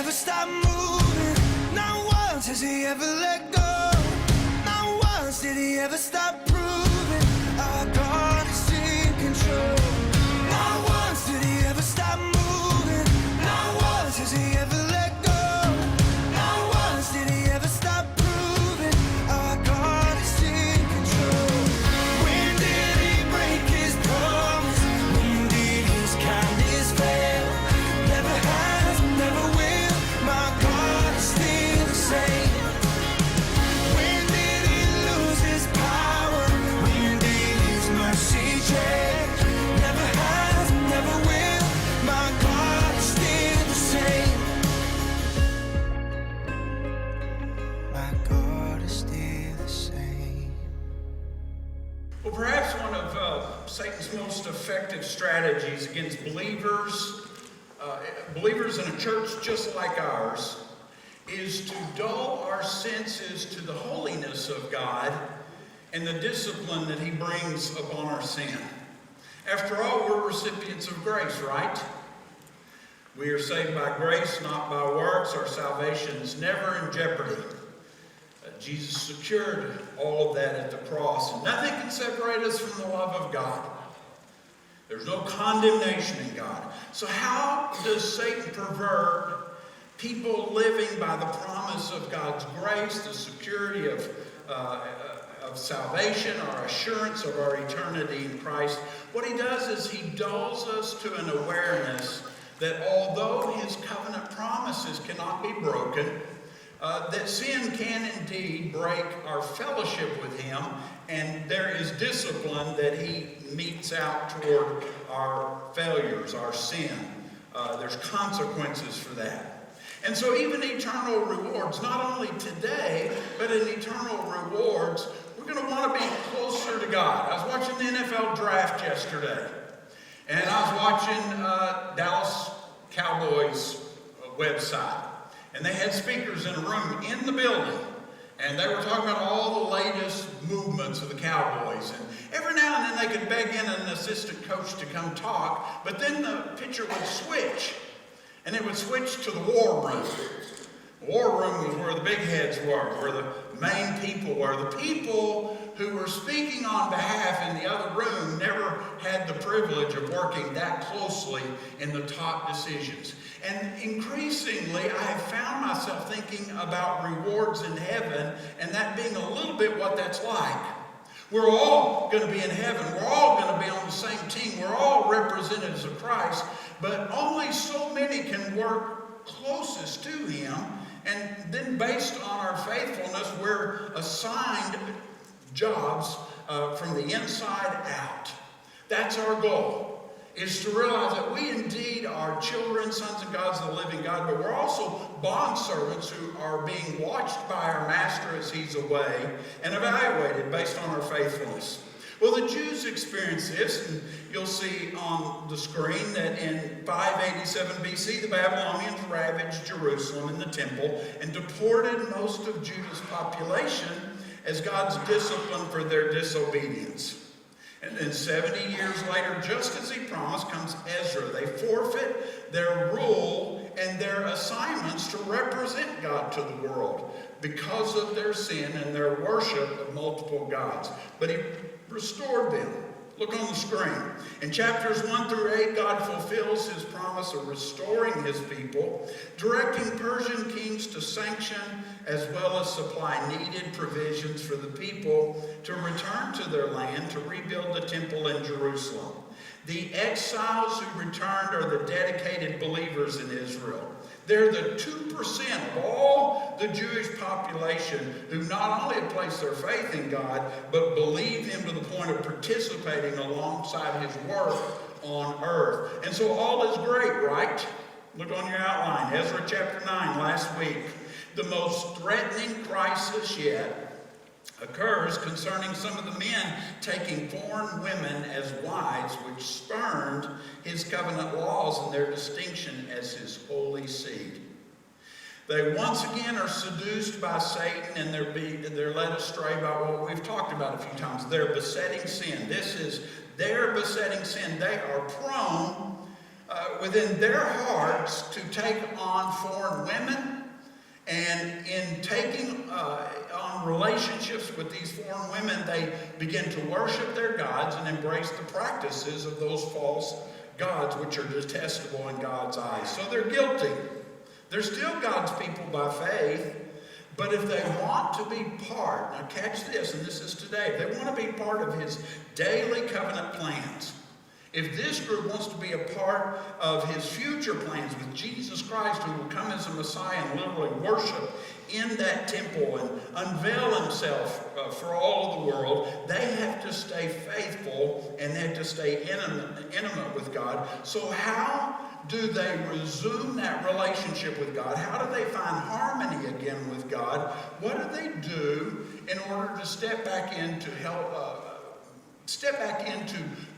ever stop moving. Not once has he ever let go. Not once did he ever stop proving our God is in control. Not once did he ever stop moving. Not once has he ever let go. Not once did he ever stop proving our God is in control. When did he break his promise? When did his kindness fail? Never has, never will. My God is still the same. When did he lose his power? When did his mercy change? Never has, never will. My God is still the same. My God is still the same. Well, perhaps one of Satan's most effective strategies against believers in a church just like ours, is to dull our senses to the holiness of God and the discipline that he brings upon our sin. After all, we're recipients of grace, right? We are saved by grace, not by works. Our salvation is never in jeopardy. Jesus secured all of that at the cross, and nothing can separate us from the love of God. There's no condemnation in God. So how does Satan pervert people living by the promise of God's grace, the security of salvation, our assurance of our eternity in Christ? What he does is he dulls us to an awareness that although his covenant promises cannot be broken, that sin can indeed break our fellowship with him, and there is discipline that he metes out toward our failures, our sin. There's consequences for that. And so even eternal rewards, not only today, but in eternal rewards, we're going to want to be closer to God. I was watching the NFL draft yesterday, and I was watching Dallas Cowboys website. And they had speakers in a room in the building, and they were talking about all the latest movements of the Cowboys. And every now and then they could beg in an assistant coach to come talk, but then the picture would switch, and it would switch to the war room. The war room was where the big heads were, where the main people were. The people who were speaking on behalf in the other room never had the privilege of working that closely in the top decisions. And increasingly, I have found myself thinking about rewards in heaven, and that being a little bit what that's like. We're all going to be in heaven. We're all going to be on the same team. We're all representatives of Christ, but only so many can work closest to him. And then based on our faithfulness, we're assigned jobs from the inside out. That's our goal, is to realize that we indeed are children, sons and gods of the living God, but we're also bondservants who are being watched by our master as he's away and evaluated based on our faithfulness. Well, the Jews experienced this, and you'll see on the screen that in 587 BC, the Babylonians ravaged Jerusalem and the temple and deported most of Judah's population as God's discipline for their disobedience. And then 70 years later, just as he promised, comes Ezra. They forfeit their rule and their assignments to represent God to the world because of their sin and their worship of multiple gods. But he restored them. Look on the screen. In chapters 1 through 8, God fulfills his promise of restoring his people, directing Persian kings to sanction as well as supply needed provisions for the people to return to their land to rebuild the temple in Jerusalem. The exiles who returned are the dedicated believers in Israel. They're the 2% of all the Jewish population who not only have placed their faith in God, but believe him to the point of participating alongside his work on earth. And so all is great, right? Look on your outline, Ezra chapter 9 last week. The most threatening crisis yet occurs concerning some of the men taking foreign women as wives, which spurned his covenant laws and their distinction as his holy seed. They once again are seduced by Satan, and they're led astray by what we've talked about a few times, their besetting sin. This is their besetting sin. They are prone within their hearts to take on foreign women, and in taking on relationships with these foreign women, they begin to worship their gods and embrace the practices of those false gods, which are detestable in God's eyes. So they're guilty. They're still God's people by faith, but if they want to be part, now catch this, and this is today, if they want to be part of his daily covenant plans, if this group wants to be a part of his future plans with Jesus Christ, who will come as a Messiah and literally worship in that temple and unveil himself for all of the world, they have to stay faithful and they have to stay intimate with God. So how do they resume that relationship with God? How do they find harmony again with God? What do they do in order to step back into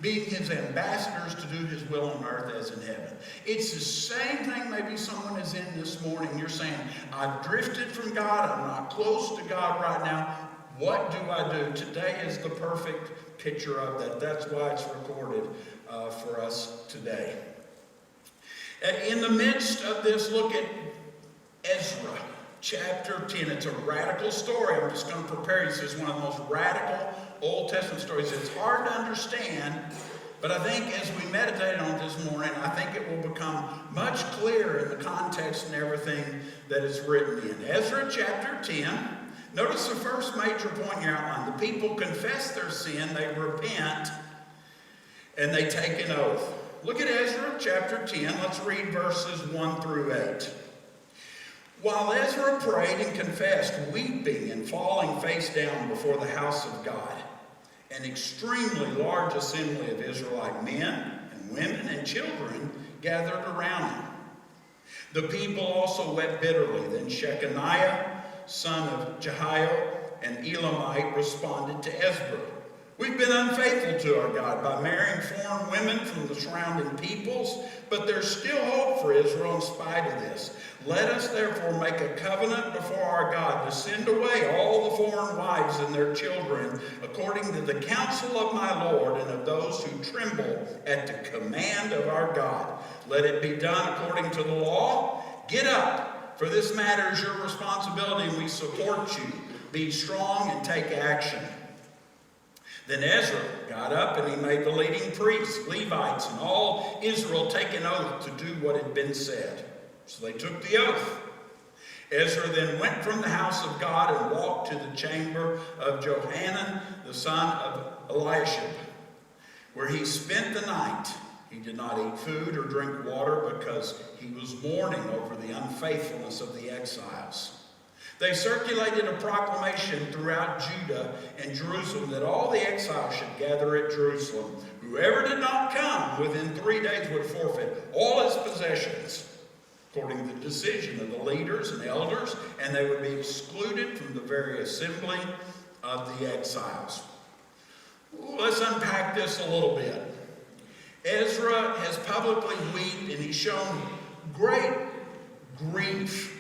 being his ambassadors to do his will on earth as in heaven? It's the same thing maybe someone is in this morning. You're saying, I've drifted from God. I'm not close to God right now. What do I do? Today is the perfect picture of that. That's why it's recorded for us today. In the midst of this, look at Ezra chapter 10. It's a radical story. I'm just going to prepare you. This is one of the most radical Old Testament stories. It's hard to understand, but I think as we meditate on it this morning, I think it will become much clearer in the context and everything that is written in. Ezra chapter 10. Notice the first major point in your outline. The people confess their sin, they repent, and they take an oath. Look at Ezra chapter 10. Let's read verses 1 through 8. While Ezra prayed and confessed, weeping and falling face down before the house of God, an extremely large assembly of Israelite men and women and children gathered around him. The people also wept bitterly. Then Shechaniah, son of Jehiel, an Elamite, responded to Ezra, "We've been unfaithful to our God by marrying foreign women from the surrounding peoples, but there's still hope for Israel in spite of this. Let us therefore make a covenant before our God to send away all the foreign wives and their children, according to the counsel of my Lord and of those who tremble at the command of our God. Let it be done according to the law. Get up, for this matter is your responsibility, and we support you. Be strong and take action." Then Ezra got up and he made the leading priests, Levites, and all Israel take an oath to do what had been said. So they took the oath. Ezra then went from the house of God and walked to the chamber of Johanan, the son of Eliashib, where he spent the night. He did not eat food or drink water because he was mourning over the unfaithfulness of the exiles. They circulated a proclamation throughout Judah and Jerusalem that all the exiles should gather at Jerusalem. Whoever did not come within 3 days would forfeit all his possessions, according to the decision of the leaders and elders, and they would be excluded from the very assembly of the exiles. Let's unpack this a little bit. Ezra has publicly wept and he's shown great grief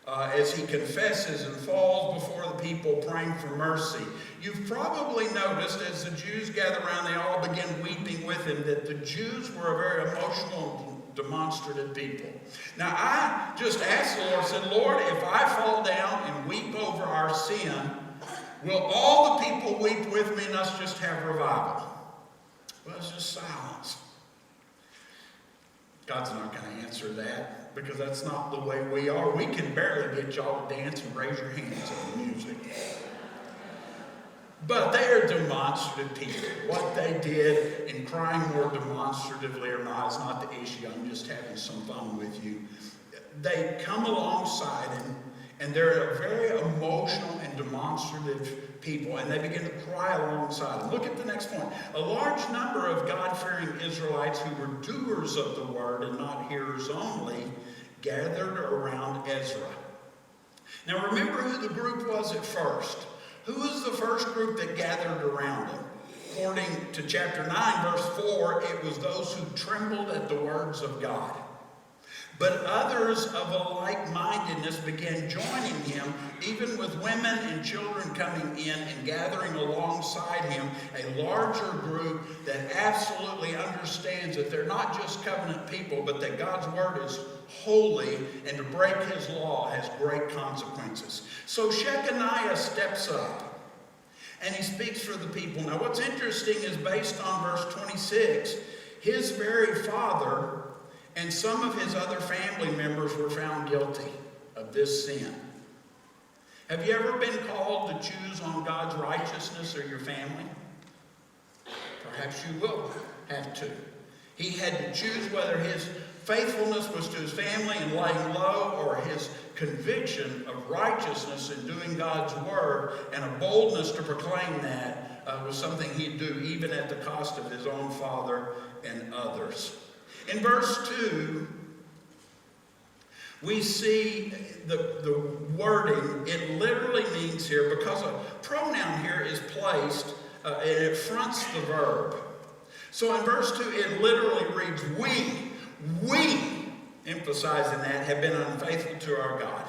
as he confesses and falls before the people praying for mercy. You've probably noticed as the Jews gather around, they all begin weeping with him, that the Jews were a very emotional, demonstrative people. Now I just asked the Lord, said, Lord, if I fall down and weep over our sin, will all the people weep with me and us just have revival? Well, it's just silence. God's not going to answer that because that's not the way we are. We can barely get y'all to dance and raise your hands at the music. But they are demonstrative people. What they did in crying more demonstratively or not is not the issue. I'm just having some fun with you. They come alongside him, and they're a very emotional and demonstrative people, and they begin to cry alongside him. Look at the next point. A large number of God-fearing Israelites who were doers of the word and not hearers only gathered around Ezra. Now remember who the group was at first. Who was the first group that gathered around him? According to chapter 9, verse 4, it was those who trembled at the words of God. But others of a like-mindedness began joining him, even with women and children coming in and gathering alongside him, a larger group that absolutely understands that they're not just covenant people, but that God's word is holy, and to break his law has great consequences. So Shechaniah steps up, and he speaks for the people. Now what's interesting is based on verse 26, his very father and some of his other family members were found guilty of this sin. Have you ever been called to choose on God's righteousness or your family? Perhaps you will have to. He had to choose whether his faithfulness was to his family and laying low, or his conviction of righteousness in doing God's word and a boldness to proclaim that was something he'd do even at the cost of his own father and others. In verse 2, we see the wording. It literally means here, because a pronoun here is placed, and it fronts the verb. So in verse 2, it literally reads, we, emphasizing that, have been unfaithful to our God.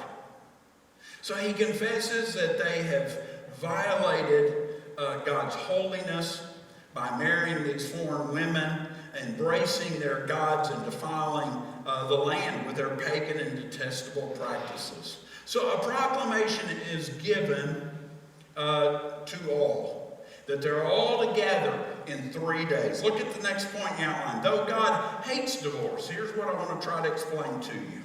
So he confesses that they have violated God's holiness by marrying these foreign women, embracing their gods, and defiling the land with their pagan and detestable practices. So a proclamation is given to all, that they're all together in 3 days. Look at the next point in the outline. Though God hates divorce, here's what I want to try to explain to you.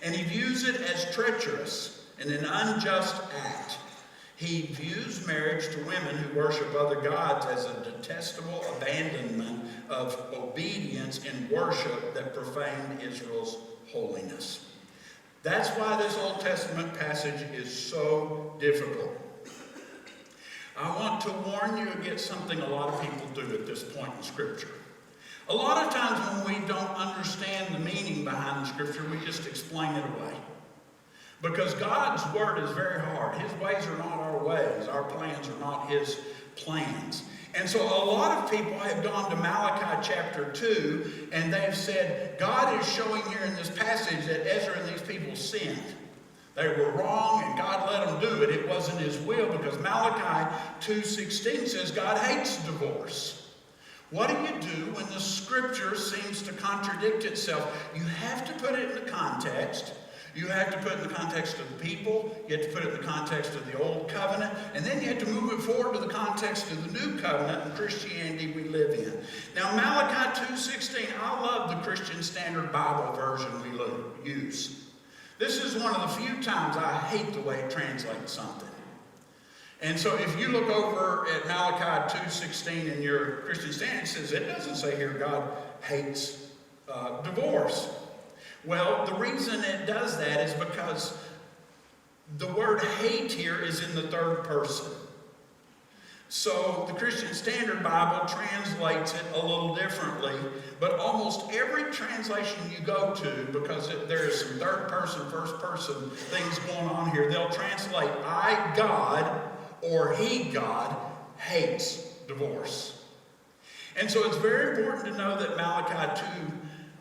And he views it as treacherous and an unjust act. He views marriage to women who worship other gods as a detestable abandonment of obedience and worship that profaned Israel's holiness. That's why this Old Testament passage is so difficult. I want to warn you against something a lot of people do at this point in Scripture. A lot of times when we don't understand the meaning behind the Scripture, we just explain it away. Because God's word is very hard. His ways are not our ways. Our plans are not his plans. And so a lot of people have gone to Malachi chapter 2, and they've said, God is showing here in this passage that Ezra and these people sinned. They were wrong, and God let them do it. It wasn't his will, because Malachi 2:16 says God hates divorce. What do you do when the Scripture seems to contradict itself? You have to put it in the context. You have to put it in the context of the people. You have to put it in the context of the Old Covenant. And then you have to move it forward to the context of the New Covenant and Christianity we live in. Now, Malachi 2:16, I love the Christian Standard Bible version we use. This is one of the few times I hate the way it translates something. And so if you look over at Malachi 2:16 in your Christian Standard, it says, it doesn't say here God hates divorce. Well, the reason it does that is because the word hate here is in the third person. So the Christian Standard Bible translates it a little differently, but almost every translation you go to, because there is some third person, first person things going on here, they'll translate I, God, or he, God, hates divorce. And so it's very important to know that Malachi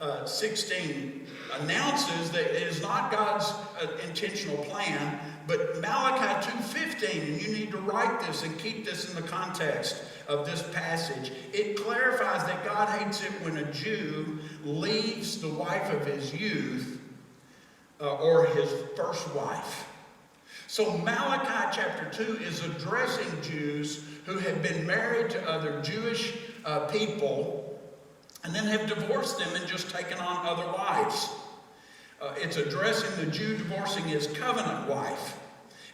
2:16 announces that it is not God's intentional plan, but Malachi 2:15, and you need to write this and keep this in the context of this passage, it clarifies that God hates it when a Jew leaves the wife of his youth or his first wife. So Malachi chapter 2 is addressing Jews who have been married to other Jewish people and then have divorced them and just taken on other wives. It's addressing the Jew divorcing his covenant wife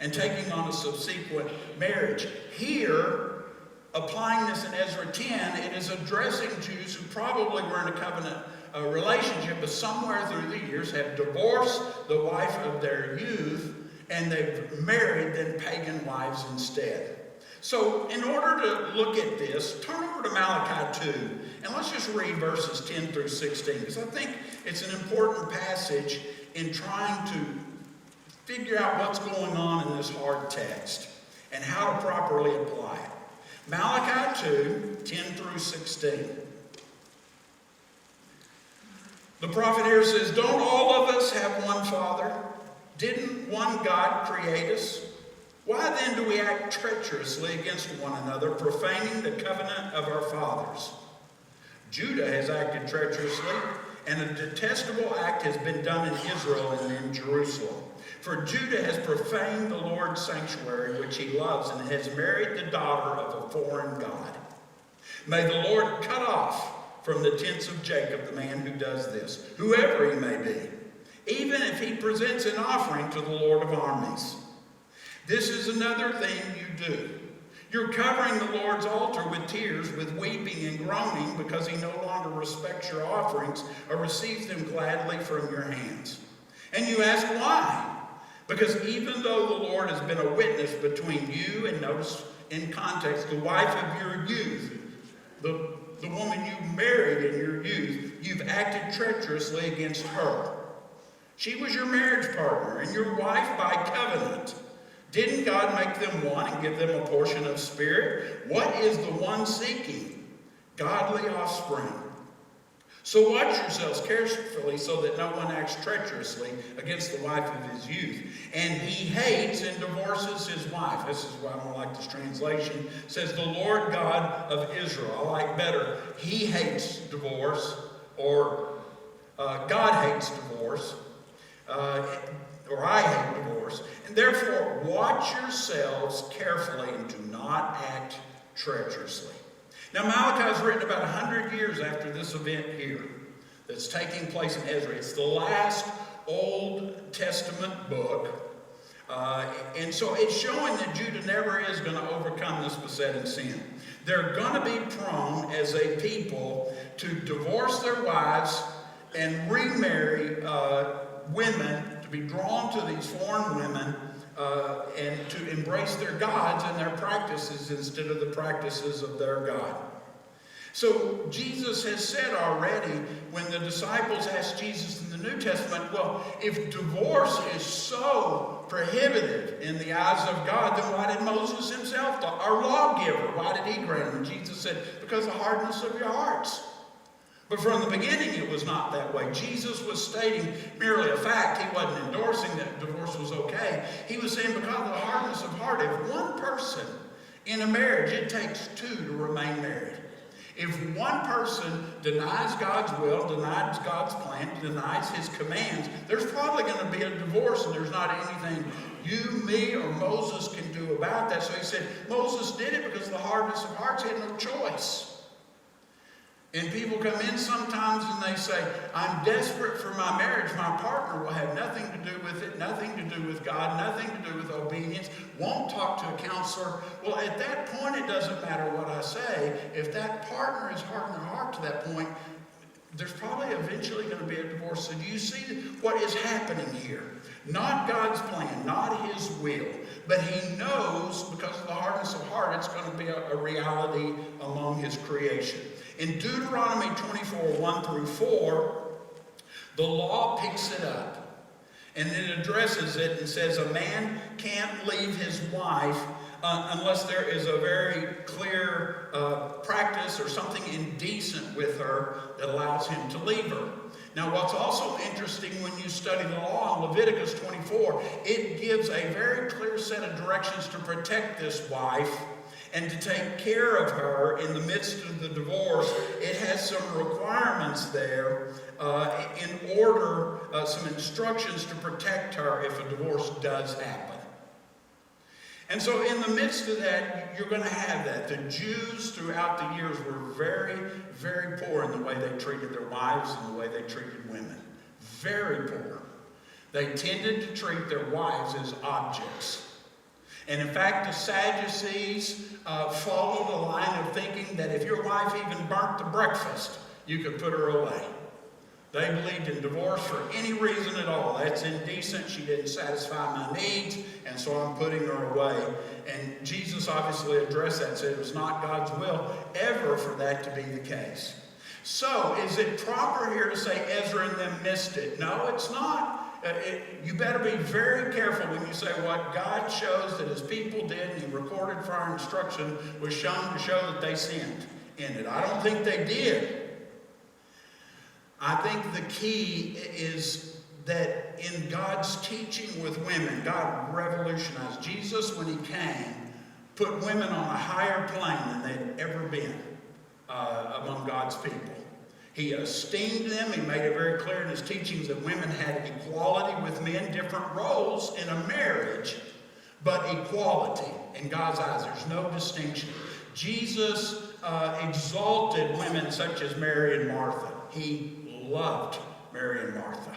and taking on a subsequent marriage. Here, applying this in Ezra 10, it is addressing Jews who probably were in a covenant relationship, but somewhere through the years have divorced the wife of their youth, and they've married then pagan wives instead. So in order to look at this, turn over to Malachi 2, and let's just read verses 10 through 16, because I think it's an important passage in trying to figure out what's going on in this hard text and how to properly apply it. Malachi 2, 10 through 16. The prophet here says, don't all of us have one Father? Didn't one God create us? Why then do we act treacherously against one another, profaning the covenant of our fathers? Judah has acted treacherously, and a detestable act has been done in Israel and in Jerusalem. For Judah has profaned the Lord's sanctuary, which he loves, and has married the daughter of a foreign god. May the Lord cut off from the tents of Jacob the man who does this, whoever he may be, even if he presents an offering to the Lord of armies. This is another thing you do. You're covering the Lord's altar with tears, with weeping and groaning, because he no longer respects your offerings or receives them gladly from your hands. And you ask why? Because even though the Lord has been a witness between you, and notice in context, the wife of your youth, the woman you married in your youth, you've acted treacherously against her. She was your marriage partner and your wife by covenant. Didn't God make them one and give them a portion of spirit? What is the one seeking? Godly offspring. So watch yourselves carefully so that no one acts treacherously against the wife of his youth. And he hates and divorces his wife. This is why I don't like this translation. It says, the Lord God of Israel. I like better, he hates divorce, or God hates divorce, or I hate divorce. And therefore, watch yourselves carefully and do not act treacherously. Now, Malachi is written about 100 years after this event here that's taking place in Ezra. It's the last Old Testament book. And so it's showing that Judah never is going to overcome this besetting sin. They're going to be prone as a people to divorce their wives and remarry women, to be drawn to these foreign women, and to embrace their gods and their practices instead of the practices of their God. So Jesus has said already, when the disciples asked Jesus in the New Testament, well, if divorce is so prohibitive in the eyes of God, then why did Moses himself, our lawgiver, why did he grant them? And Jesus said, because of the hardness of your hearts. But from the beginning, it was not that way. Jesus was stating merely a fact. He wasn't endorsing that divorce was okay. He was saying because of the hardness of heart, if one person in a marriage, it takes two to remain married. If one person denies God's will, denies God's plan, denies his commands, there's probably going to be a divorce, and there's not anything you, me, or Moses can do about that. So he said Moses did it because of the hardness of hearts. He had no choice. And people come in sometimes and they say, I'm desperate for my marriage. My partner will have nothing to do with it, nothing to do with God, nothing to do with obedience, won't talk to a counselor. Well, at that point, it doesn't matter what I say. If that partner is hardened their heart to that point, there's probably eventually going to be a divorce. So do you see what is happening here? Not God's plan, not his will, but he knows because of the hardness of heart, it's going to be a reality among his creation. In Deuteronomy 24, 1 through 4, the law picks it up. And it addresses it and says a man can't leave his wife unless there is a very clear practice or something indecent with her that allows him to leave her. Now, what's also interesting when you study the law in Leviticus 24, it gives a very clear set of directions to protect this wife and to take care of her in the midst of the divorce. It has some requirements there in order, some instructions to protect her if a divorce does happen. And so in the midst of that, you're going to have that. The Jews throughout the years were very, very poor in the way they treated their wives and the way they treated women. Very poor. They tended to treat their wives as objects. And in fact, the Sadducees followed a line of thinking that if your wife even burnt the breakfast, you could put her away. They believed in divorce for any reason at all. That's indecent. She didn't satisfy my needs, and so I'm putting her away. And Jesus obviously addressed that and said it was not God's will ever for that to be the case. So, is it proper here to say Ezra and them missed it? No, it's not. You better be very careful when you say what God shows that his people did and he recorded for our instruction was shown to show that they sinned in it. I don't think they did. I think the key is that in God's teaching with women, God revolutionized. Jesus, when he came, put women on a higher plane than they'd ever been among God's people. He esteemed them. He made it very clear in his teachings that women had equality with men, different roles in a marriage, but equality in God's eyes. There's no distinction. Jesus exalted women such as Mary and Martha. He loved Mary and Martha.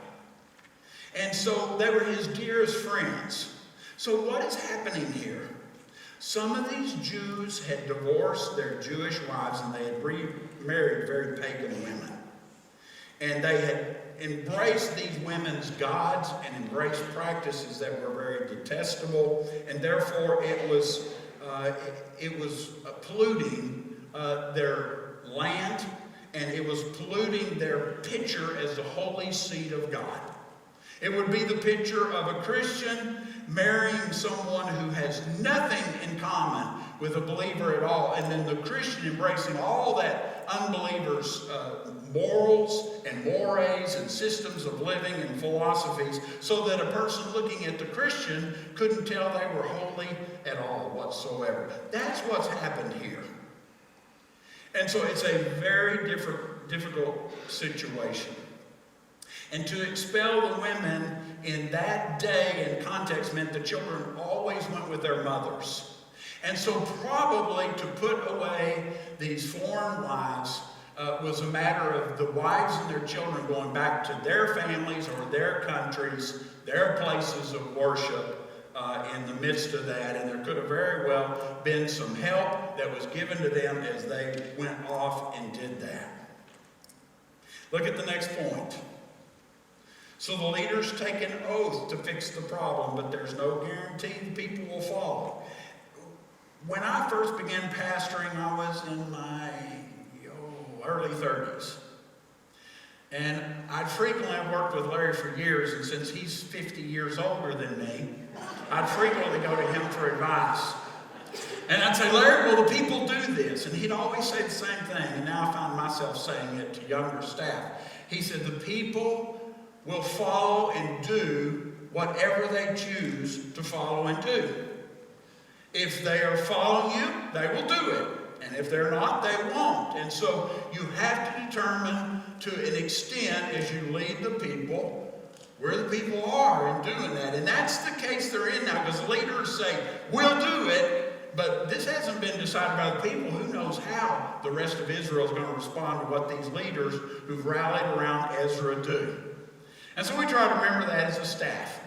And so they were his dearest friends. So what is happening here? Some of these Jews had divorced their Jewish wives and they had remarried very pagan women. And they had embraced these women's gods and embraced practices that were very detestable. And therefore it was polluting their land, and it was polluting their picture as the holy seed of God. It would be the picture of a Christian marrying someone who has nothing in common with a believer at all, and then the Christian embracing all that unbelievers' morals and mores and systems of living and philosophies, so that a person looking at the Christian couldn't tell they were holy at all whatsoever. That's what's happened here. And so it's a very difficult situation. And to expel the women in that day and context meant the children always went with their mothers. And so probably to put away these foreign wives was a matter of the wives and their children going back to their families or their countries, their places of worship in the midst of that. And there could have very well been some help that was given to them as they went off and did that. Look at the next point. So the leaders take an oath to fix the problem, but there's no guarantee the people will follow. When I first began pastoring, I was in my early 30s. And I've worked with Larry for years, and since he's 50 years older than me, I'd frequently go to him for advice. And I'd say, Larry, will the people do this? And he'd always say the same thing, and now I find myself saying it to younger staff. He said, the people will follow and do whatever they choose to follow and do. If they are following you, they will do it. And if they're not, they won't. And so you have to determine to an extent as you lead the people where the people are in doing that. And that's the case they're in now, because the leaders say, we'll do it, but this hasn't been decided by the people. Who knows how the rest of Israel is going to respond to what these leaders who've rallied around Ezra do. And so we try to remember that as a staff,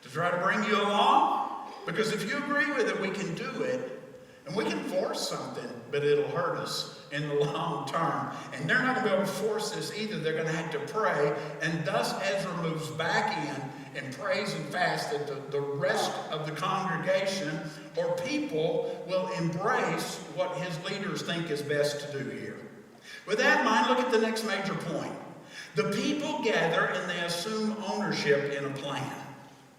to try to bring you along, because if you agree with it, we can do it, and we can force something, but it'll hurt us in the long term. And they're not going to be able to force this either. They're going to have to pray, and thus Ezra moves back in and prays and fasts that the rest of the congregation or people will embrace what his leaders think is best to do here. With that in mind, look at the next major point. The people gather and they assume ownership in a plan.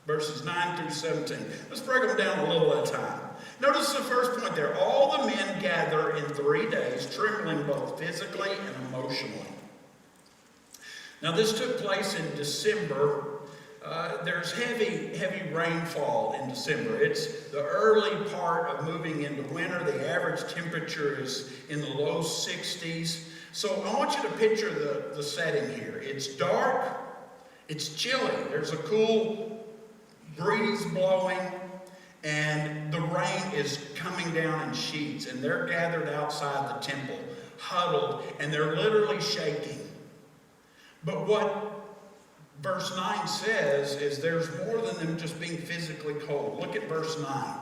Verses 9 through 17. Let's break them down a little at a time. Notice the first point there. All the men gather in 3 days, trembling both physically and emotionally. Now this took place in December. There's heavy rainfall in December. It's the early part of moving into winter. The average temperature is in the low 60s. So I want you to picture the setting here. It's dark, it's chilly, there's a cool breeze blowing, and the rain is coming down in sheets, and they're gathered outside the temple, huddled, and they're literally shaking. But what verse 9 says is there's more than them just being physically cold. Look at verse 9.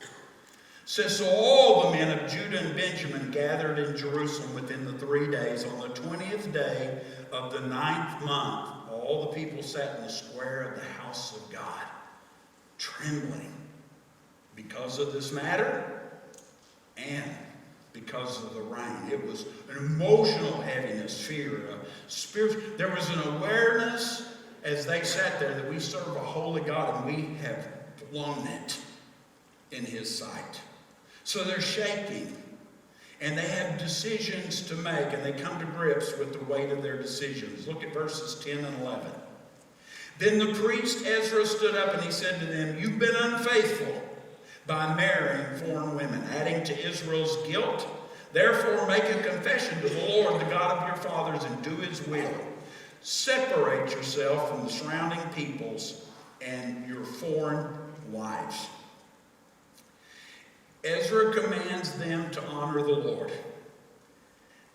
It says, so all the men of Judah and Benjamin gathered in Jerusalem within the 3 days. On the 20th day of the 9th month, all the people sat in the square of the house of God, trembling because of this matter and because of the rain. It was an emotional heaviness, fear, spiritual. There was an awareness as they sat there that we serve a holy God and we have blown it in his sight. So they're shaking. And they have decisions to make, and they come to grips with the weight of their decisions. Look at verses 10 and 11. Then the priest Ezra stood up and he said to them, "You've been unfaithful by marrying foreign women, adding to Israel's guilt. Therefore make a confession to the Lord, the God of your fathers, and do his will. Separate yourself from the surrounding peoples and your foreign wives." Ezra commands them to honor the Lord.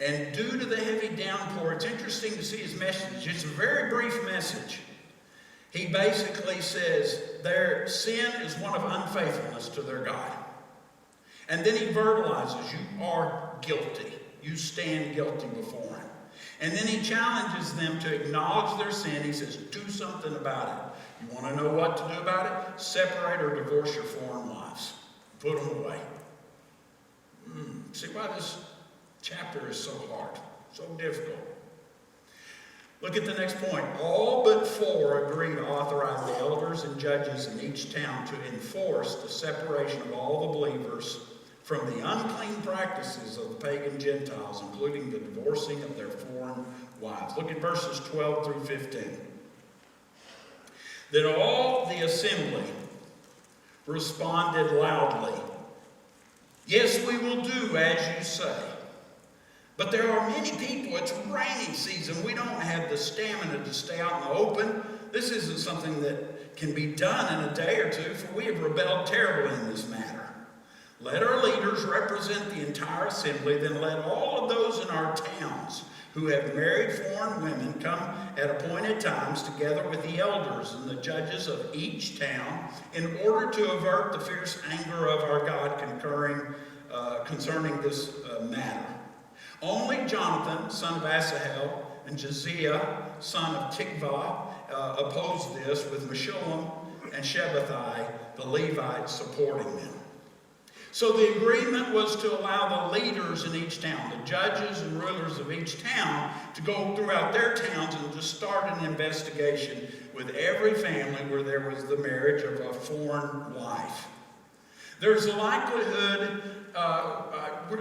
And due to the heavy downpour, it's interesting to see his message. It's a very brief message. He basically says their sin is one of unfaithfulness to their God. And then he verbalizes, you are guilty. You stand guilty before him. And then he challenges them to acknowledge their sin. He says, do something about it. You want to know what to do about it? Separate or divorce your foreign wives. Put them away. See why this chapter is so hard, so difficult. Look at the next point. All but 4 agree to authorize the elders and judges in each town to enforce the separation of all the believers from the unclean practices of the pagan Gentiles, including the divorcing of their foreign wives. Look at verses 12 through 15. Then all the assembly responded loudly, "Yes, we will do as you say. But there are many people. It's rainy season. We don't have the stamina to stay out in the open. This isn't something that can be done in a day or two, for we have rebelled terribly in this matter. Let our leaders represent the entire assembly, then let all of those in our towns who have married foreign women come at appointed times together with the elders and the judges of each town in order to avert the fierce anger of our God concerning this matter. Only Jonathan, son of Asahel, and Josiah, son of Tikvah, opposed this, with Meshullam and Shabbathai, the Levites, supporting them. So the agreement was to allow the leaders in each town, the judges and rulers of each town, to go throughout their towns and to start an investigation with every family where there was the marriage of a foreign wife. There's a likelihood,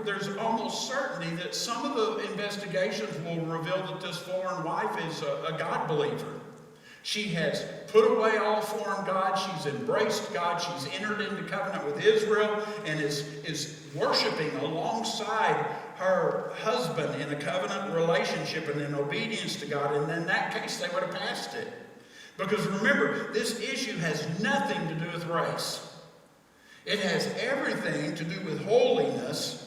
there's almost certainty that some of the investigations will reveal that this foreign wife is a God believer. She has put away all foreign gods. She's embraced God. She's entered into covenant with Israel and is worshiping alongside her husband in a covenant relationship and in obedience to God. And in that case, they would have passed it. Because remember, this issue has nothing to do with race. It has everything to do with holiness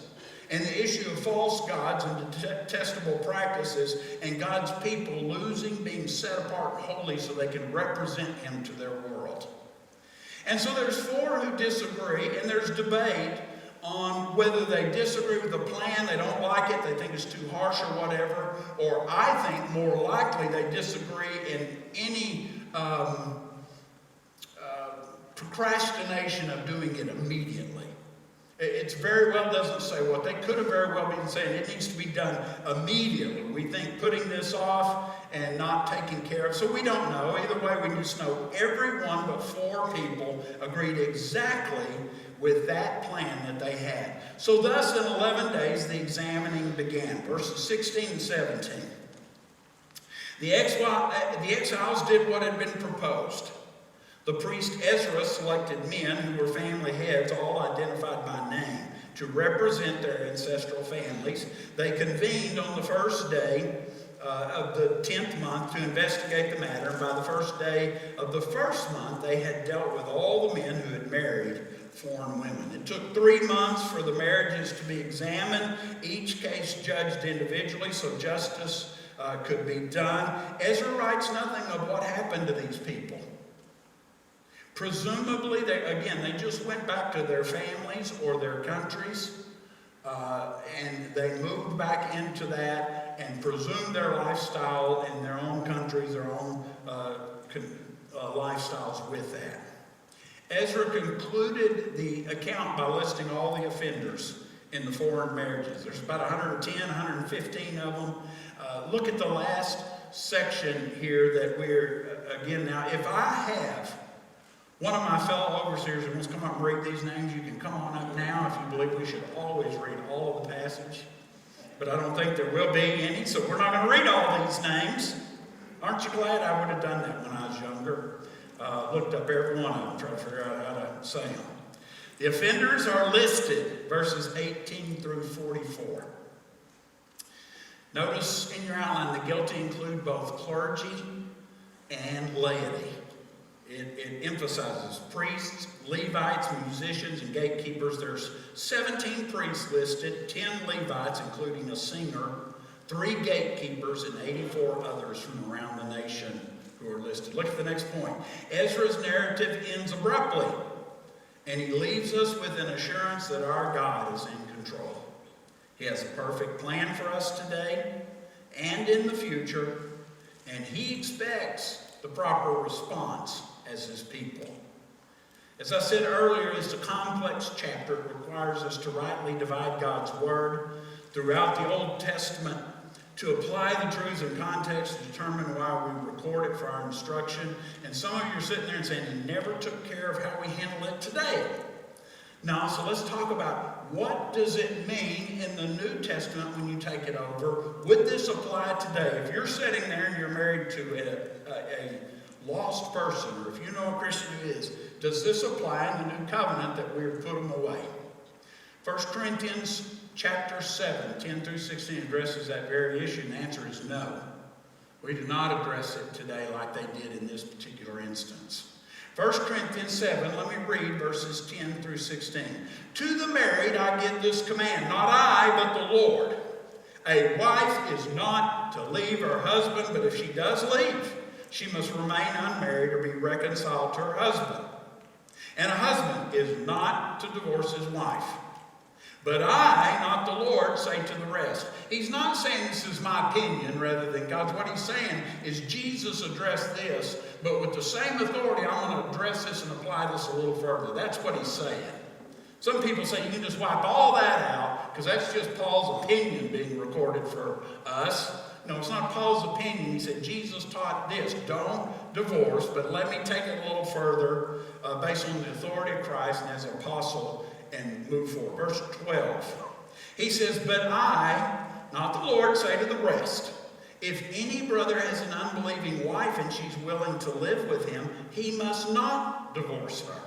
and the issue of false gods and detestable practices and God's people being set apart and holy so they can represent him to their world. And so there's 4 who disagree, and there's debate on whether they disagree with the plan, they don't like it, they think it's too harsh or whatever, or I think more likely they disagree in any procrastination of doing it immediately. It's very well doesn't say what. They could have very well been saying it needs to be done immediately. We think putting this off and not taking care of. So we don't know. Either way, we just know everyone but 4 people agreed exactly with that plan that they had. So thus in 11 days the examining began. Verses 16 and 17. The exiles did what had been proposed. The priest Ezra selected men who were family heads, all identified by name, to represent their ancestral families. They convened on the first day of the 10th month to investigate the matter. And by the first day of the first month, they had dealt with all the men who had married foreign women. It took 3 months for the marriages to be examined, each case judged individually so justice could be done. Ezra writes nothing of what happened to these people. Presumably, they just went back to their families or their countries, and they moved back into that and presumed their lifestyle in their own countries, their own lifestyles with that. Ezra concluded the account by listing all the offenders in the foreign marriages. There's about 110, 115 of them. Look at the last section here that we're, again now, if I have One of my fellow overseers who wants to come up and read these names, you can come on up now if you believe we should always read all of the passage. But I don't think there will be any, so we're not going to read all these names. Aren't you glad I would have done that when I was younger? Looked up every one of them, tried to figure out how to say them. The offenders are listed, verses 18 through 44. Notice in your outline, the guilty include both clergy and laity. It emphasizes priests, Levites, musicians, and gatekeepers. There's 17 priests listed, 10 Levites, including a singer, 3 gatekeepers, and 84 others from around the nation who are listed. Look at the next point. Ezra's narrative ends abruptly, and he leaves us with an assurance that our God is in control. He has a perfect plan for us today and in the future, and he expects the proper response as his people. As I said earlier, it's a complex chapter. It requires us to rightly divide God's word throughout the Old Testament, to apply the truths in context, to determine why we record it for our instruction. And some of you are sitting there and saying, you never took care of how we handle it today. Now, so let's talk about what does it mean in the New Testament when you take it over. Would this apply today? If you're sitting there and you're married to a lost person, or if you know a Christian who is, does this apply in the New Covenant that we've put them away? 1 Corinthians chapter 7, 10 through 16 addresses that very issue, and the answer is no. We do not address it today like they did in this particular instance. 1 Corinthians 7, let me read verses 10 through 16. To the married I give this command, not I, but the Lord. A wife is not to leave her husband, but if she does leave, she must remain unmarried or be reconciled to her husband. And a husband is not to divorce his wife. But I, not the Lord, say to the rest. He's not saying this is my opinion rather than God's. What he's saying is Jesus addressed this, but with the same authority, I'm going to address this and apply this a little further. That's what he's saying. Some people say you can just wipe all that out because that's just Paul's opinion being recorded for us. No, it's not Paul's opinion. He said Jesus taught this. Don't divorce, but let me take it a little further based on the authority of Christ and as an apostle and move forward. Verse 12. He says, but I, not the Lord, say to the rest, if any brother has an unbelieving wife and she's willing to live with him, he must not divorce her.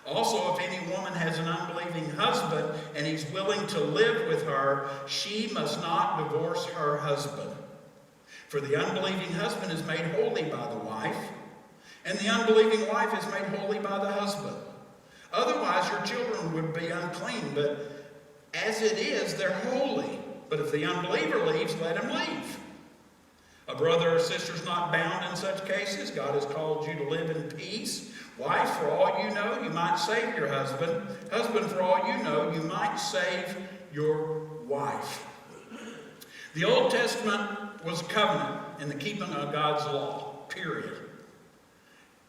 Also, if any woman has an unbelieving husband and he's willing to live with her, she must not divorce her husband. For the unbelieving husband is made holy by the wife, and the unbelieving wife is made holy by the husband. Otherwise, your children would be unclean, but as it is, they're holy. But if the unbeliever leaves, let him leave. A brother or sister is not bound in such cases. God has called you to live in peace. Wife, for all you know, you might save your husband. Husband, for all you know, you might save your wife. The Old Testament was a covenant in the keeping of God's law, period.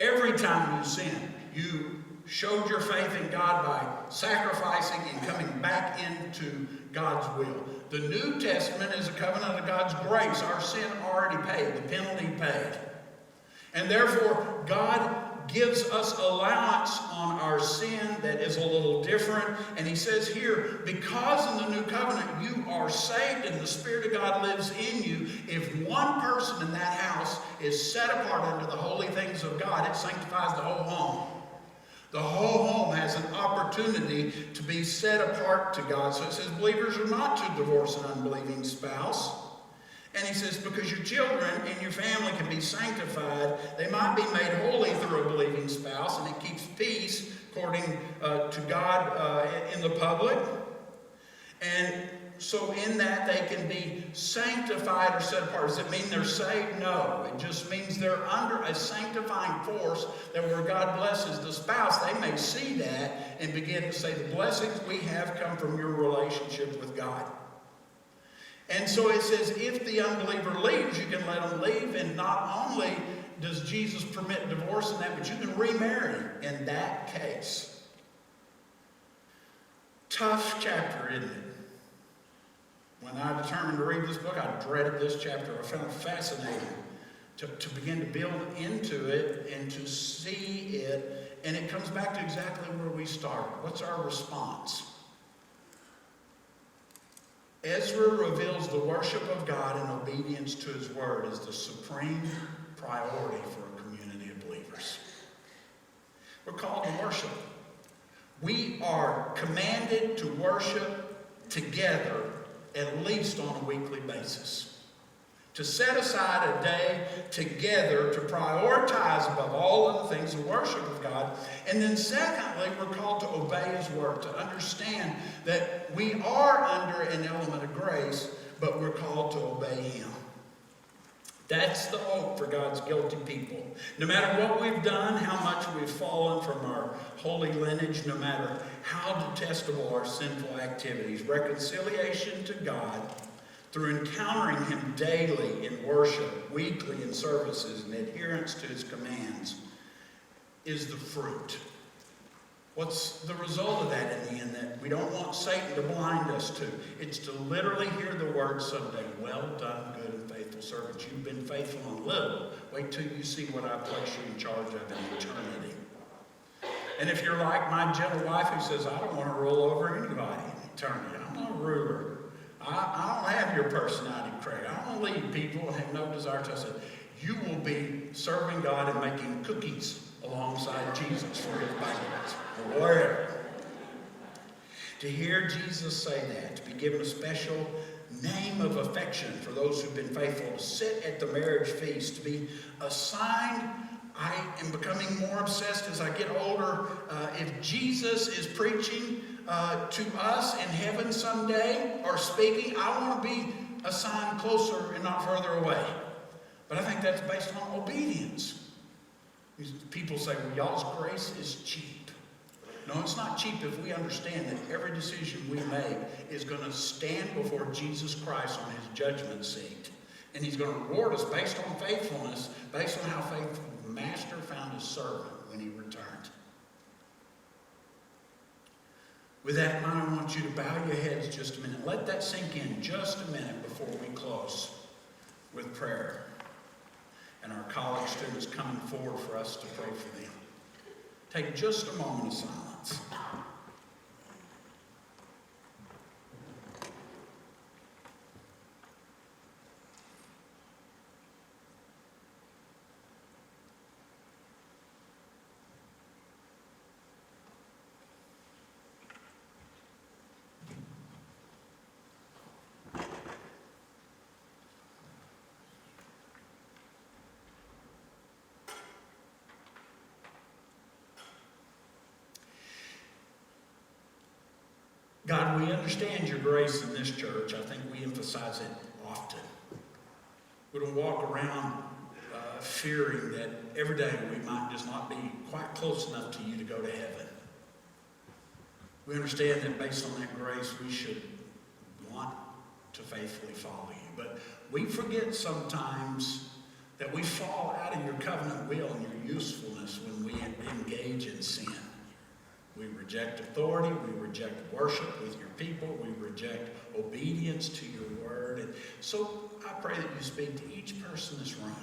Every time you sinned, you showed your faith in God by sacrificing and coming back into God's will. The New Testament is a covenant of God's grace. Our sin already paid, the penalty paid. And therefore, God gives us allowance on our sin that is a little different. And he says here, because in the new covenant you are saved and the Spirit of God lives in you, if one person in that house is set apart unto the holy things of God, it sanctifies the whole home. The whole home has an opportunity to be set apart to God. So it says believers are not to divorce an unbelieving spouse. And he says, because your children and your family can be sanctified, they might be made holy through a believing spouse, and it keeps peace according to God in the public. And so in that they can be sanctified or set apart. Does it mean they're saved? No. It just means they're under a sanctifying force that where God blesses the spouse, they may see that and begin to say, the blessings we have come from your relationship with God. And so it says, if the unbeliever leaves, you can let them leave. And not only does Jesus permit divorce in that, but you can remarry in that case. Tough chapter, isn't it? When I determined to read this book, I dreaded this chapter. I found it fascinating. to begin to build into it and to see it. And it comes back to exactly where we started. What's our response? Ezra reveals the worship of God and obedience to his word as the supreme priority for a community of believers. We're called to worship. We are commanded to worship together at least on a weekly basis. To set aside a day together to prioritize above all other things the worship of God. And then secondly, we're called to obey his word, to understand that we are under an element of grace, but we're called to obey him. That's the hope for God's guilty people. No matter what we've done, how much we've fallen from our holy lineage, no matter how detestable our sinful activities, reconciliation to God through encountering him daily in worship, weekly in services, and adherence to his commands is the fruit. What's the result of that in the end that we don't want Satan to blind us to? It's to literally hear the word someday, well done, good and faithful servant. You've been faithful in little. Wait till you see what I place you in charge of in eternity. And if you're like my gentle wife who says, I don't want to rule over anybody in eternity. I'm not a ruler. I don't have your personality, Craig. I don't lead people and have no desire to. I said, you will be serving God and making cookies alongside Jesus for his banquets, or wherever. To hear Jesus say that, to be given a special name of affection for those who've been faithful, to sit at the marriage feast, to be assigned. I am becoming more obsessed as I get older. If Jesus is preaching to us in heaven someday or speaking, I want to be assigned closer and not further away. But I think that's based on obedience. People say, well, y'all's grace is cheap. No, it's not cheap if we understand that every decision we make is going to stand before Jesus Christ on his judgment seat. And he's going to reward us based on faithfulness, based on how faithful the master found his servant when he returned. With that in mind, I want you to bow your heads just a minute. Let that sink in just a minute before we close with prayer. And our college students coming forward for us to pray for them. Take just a moment of silence. God, we understand your grace in this church. I think we emphasize it often. We don't walk around fearing that every day we might just not be quite close enough to you to go to heaven. We understand that based on that grace, we should want to faithfully follow you. But we forget sometimes that we fall out of your covenant will and your usefulness when we engage in sin. We reject authority, we reject worship with your people, we reject obedience to your word. And so I pray that you speak to each person in this room.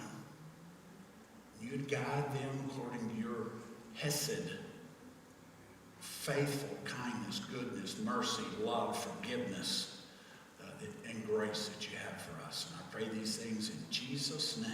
You'd guide them according to your hesed, faithful kindness, goodness, mercy, love, forgiveness, and grace that you have for us. And I pray these things in Jesus' name.